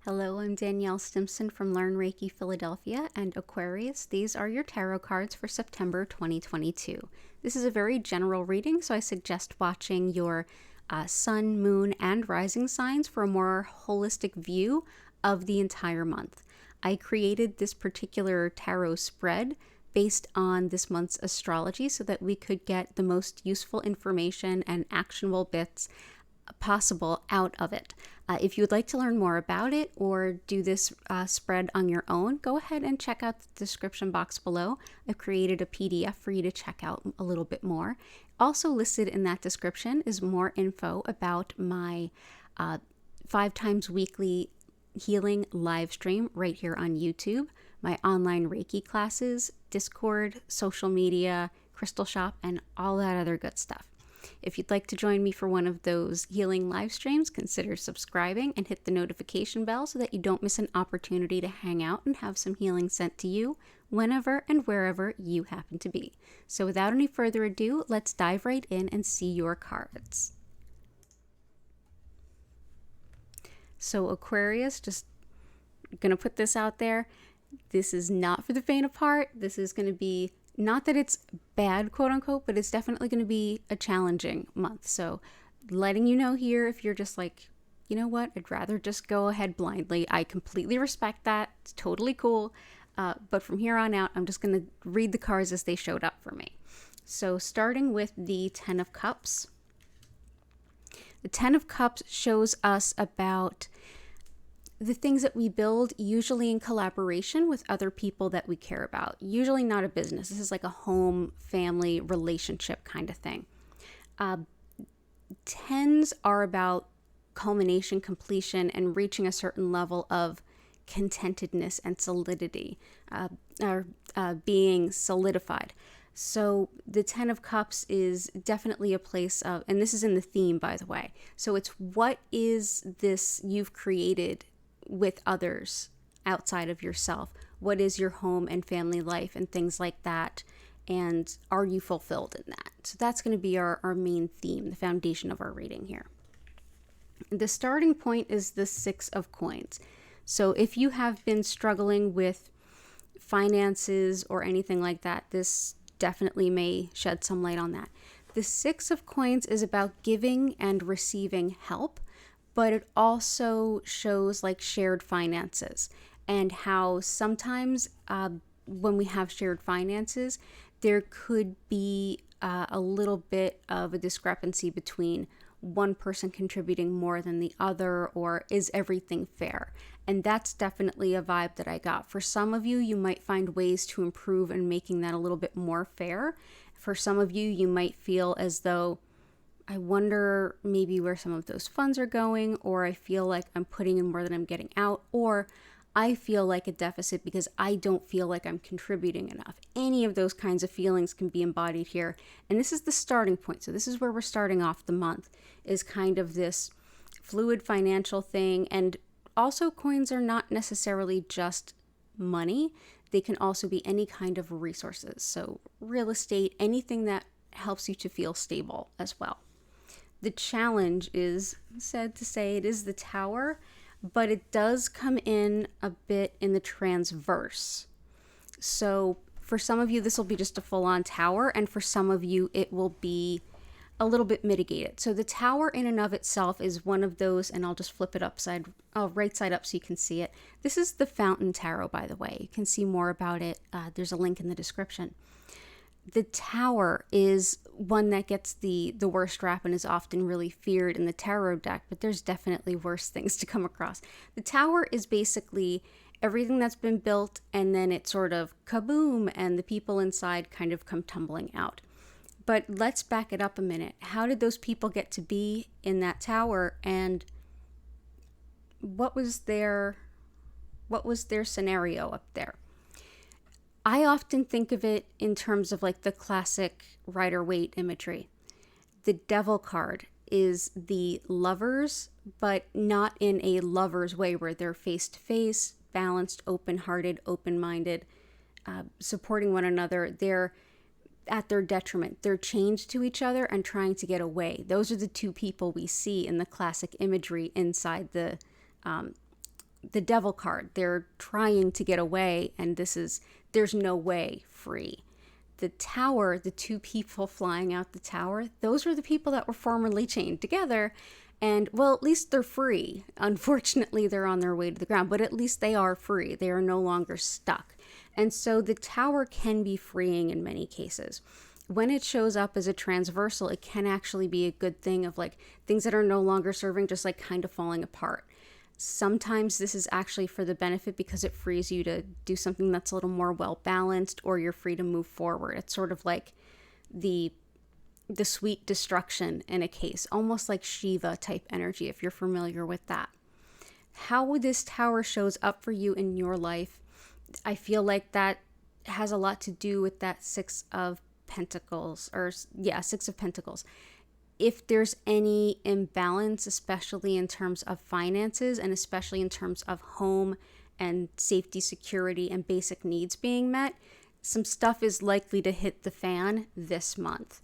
Hello, I'm Danielle Stimpson from Learn Reiki Philadelphia and Aquarius. These are your tarot cards for September 2022. This is a very general reading, so I suggest watching your sun, moon, and rising signs for a more holistic view of the entire month. I created this particular tarot spread based on this month's astrology so that we could get the most useful information and actionable bits possible out of it. If you would like to learn more about it or do this spread on your own, go ahead and check out the description box below. I've created a PDF for you to check out a little bit more. Also listed in that description is more info about my 5 times weekly healing live stream right here on YouTube, my online Reiki classes, Discord, social media, crystal shop, and all that other good stuff. If you'd like to join me for one of those healing live streams, consider subscribing and hit the notification bell so that you don't miss an opportunity to hang out and have some healing sent to you whenever and wherever you happen to be. So without any further ado, let's dive right in and see your cards. So Aquarius, just going to put this out there. This is not for the faint of heart. This is going to be, not that it's bad, quote unquote, but it's definitely going to be a challenging month. So letting you know here, if you're just like, you know what, I'd rather just go ahead blindly. I completely respect that. It's totally cool. But from here on out, I'm just going to read the cards as they showed up for me. So starting with the Ten of Cups. The Ten of Cups shows us about the things that we build, usually in collaboration with other people that we care about. Usually not a business. This is like a home, family, relationship kind of thing. Tens are about culmination, completion, and reaching a certain level of contentedness and solidity, being solidified. So the Ten of Cups is definitely a place of, and this is in the theme, by the way. So it's, what is this you've created with others outside of yourself? What is your home and family life and things like that? And are you fulfilled in that? So that's going to be our main theme, the foundation of our reading here. The starting point is the Six of Coins. So if you have been struggling with finances or anything like that, this definitely may shed some light on that. The Six of Coins is about giving and receiving help, but it also shows like shared finances and how sometimes when we have shared finances, there could be a little bit of a discrepancy between one person contributing more than the other, or is everything fair? And that's definitely a vibe that I got. For some of you, you might find ways to improve in making that a little bit more fair. For some of you, you might feel as though, I wonder maybe where some of those funds are going, or I feel like I'm putting in more than I'm getting out, or I feel like a deficit because I don't feel like I'm contributing enough. Any of those kinds of feelings can be embodied here. And this is the starting point. So this is where we're starting off the month, is kind of this fluid financial thing. And also, coins are not necessarily just money. They can also be any kind of resources. So real estate, anything that helps you to feel stable as well. The challenge is, said to say, it is the Tower, but it does come in a bit in the transverse. So for some of you, this will be just a full-on Tower, and for some of you, it will be a little bit mitigated. So the Tower in and of itself is one of those, and I'll just flip it right side up so you can see it. This is the Fountain Tarot, by the way. You can see more about it. There's a link in the description. The Tower is one that gets the worst rap and is often really feared in the tarot deck, but there's definitely worse things to come across. The Tower is basically everything that's been built, and then it sort of kaboom, and the people inside kind of come tumbling out. But let's back it up a minute. How did those people get to be in that tower, and what was their scenario up there? I often think of it in terms of like the classic Rider-Waite imagery. The Devil card is the lovers, but not in a lover's way where they're face-to-face, balanced, open-hearted, open-minded, supporting one another. They're at their detriment. They're chained to each other and trying to get away. Those are the two people we see in the classic imagery inside the the devil card. They're trying to get away, and there's no way free. The tower, the two people flying out the tower, those are the people that were formerly chained together. And well, at least they're free. Unfortunately, they're on their way to the ground, but at least they are free. They are no longer stuck. And so the tower can be freeing in many cases. When it shows up as a transversal, it can actually be a good thing of like things that are no longer serving, just like kind of falling apart. Sometimes this is actually for the benefit because it frees you to do something that's a little more well balanced, or you're free to move forward. It's sort of like the sweet destruction in a case, almost like Shiva type energy, if you're familiar with that. How this tower shows up for you in your life, I feel like that has a lot to do with that Six of Pentacles. If there's any imbalance, especially in terms of finances and especially in terms of home and safety, security, and basic needs being met, some stuff is likely to hit the fan this month.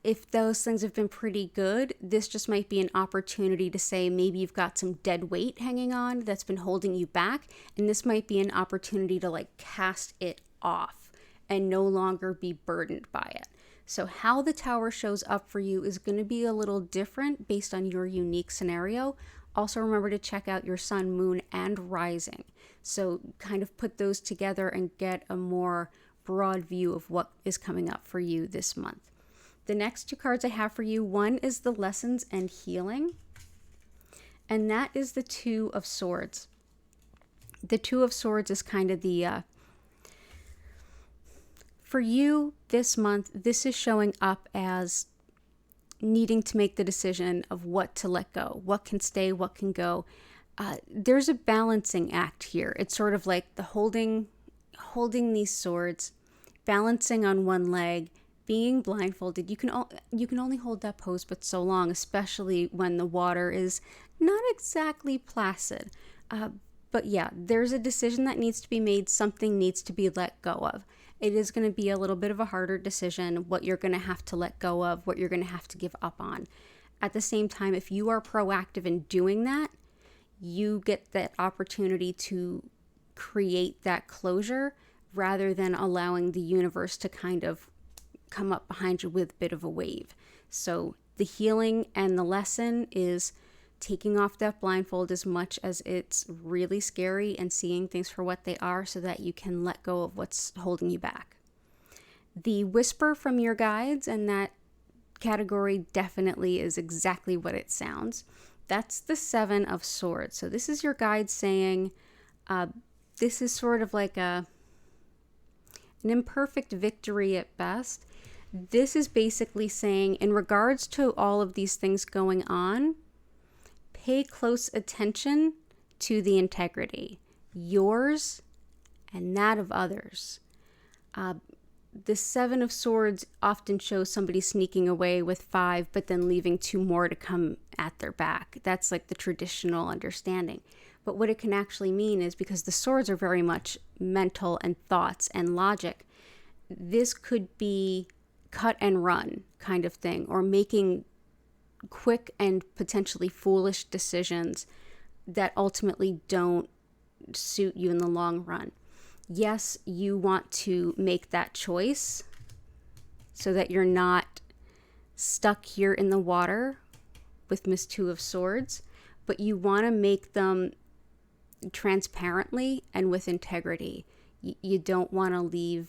If those things have been pretty good, this just might be an opportunity to say maybe you've got some dead weight hanging on that's been holding you back, and this might be an opportunity to like cast it off and no longer be burdened by it. So how the tower shows up for you is going to be a little different based on your unique scenario. Also remember to check out your sun, moon, and rising. So kind of put those together and get a more broad view of what is coming up for you this month. The next two cards I have for you, one is the lessons and healing, and that is the Two of Swords. The Two of Swords is kind of for you this month, this is showing up as needing to make the decision of what to let go, what can stay, what can go. There's a balancing act here. It's sort of like the holding these swords, balancing on one leg, being blindfolded. You can only hold that pose but so long, especially when the water is not exactly placid. But yeah, there's a decision that needs to be made. Something needs to be let go of. It is going to be a little bit of a harder decision, what you're going to have to let go of, what you're going to have to give up on. At the same time, if you are proactive in doing that, you get that opportunity to create that closure rather than allowing the universe to kind of come up behind you with a bit of a wave. So the healing and the lesson is taking off that blindfold as much as it's really scary and seeing things for what they are so that you can let go of what's holding you back. The whisper from your guides, and that category definitely is exactly what it sounds. That's the Seven of Swords. So this is your guide saying, this is sort of like an imperfect victory at best. This is basically saying, in regards to all of these things going on, pay close attention to the integrity, yours and that of others. The Seven of Swords often shows somebody sneaking away with 5, but then leaving 2 more to come at their back. That's like the traditional understanding. But what it can actually mean is, because the swords are very much mental and thoughts and logic, this could be cut and run kind of thing, or making quick and potentially foolish decisions that ultimately don't suit you in the long run. Yes, you want to make that choice so that you're not stuck here in the water with Miss Two of Swords, but you want to make them transparently and with integrity. You don't want to leave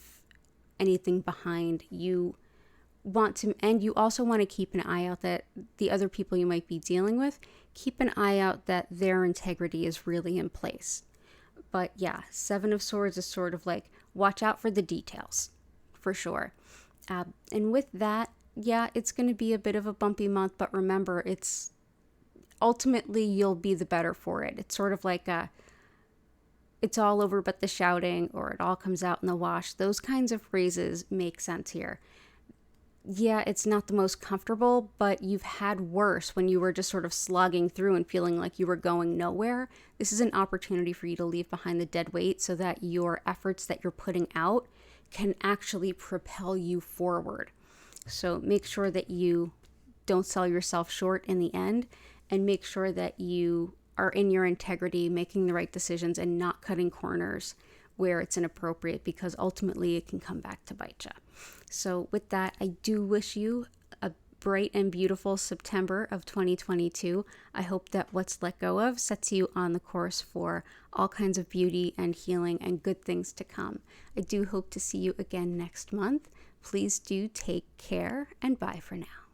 anything behind. You want to, and you also want to keep an eye out that the other people you might be dealing with, keep an eye out that their integrity is really in place. But yeah, Seven of Swords is sort of like, watch out for the details, for sure. And with that, yeah, it's going to be a bit of a bumpy month, but remember, it's ultimately you'll be the better for it. It's sort of like it's all over but the shouting, or it all comes out in the wash. Those kinds of phrases make sense here. Yeah, it's not the most comfortable, but you've had worse when you were just sort of slogging through and feeling like you were going nowhere. This is an opportunity for you to leave behind the dead weight so that your efforts that you're putting out can actually propel you forward. So make sure that you don't sell yourself short in the end, and make sure that you are in your integrity, making the right decisions, and not cutting corners where it's inappropriate, because ultimately it can come back to bite you. So with that, I do wish you a bright and beautiful September of 2022. I hope that what's let go of sets you on the course for all kinds of beauty and healing and good things to come. I do hope to see you again next month. Please do take care, and bye for now.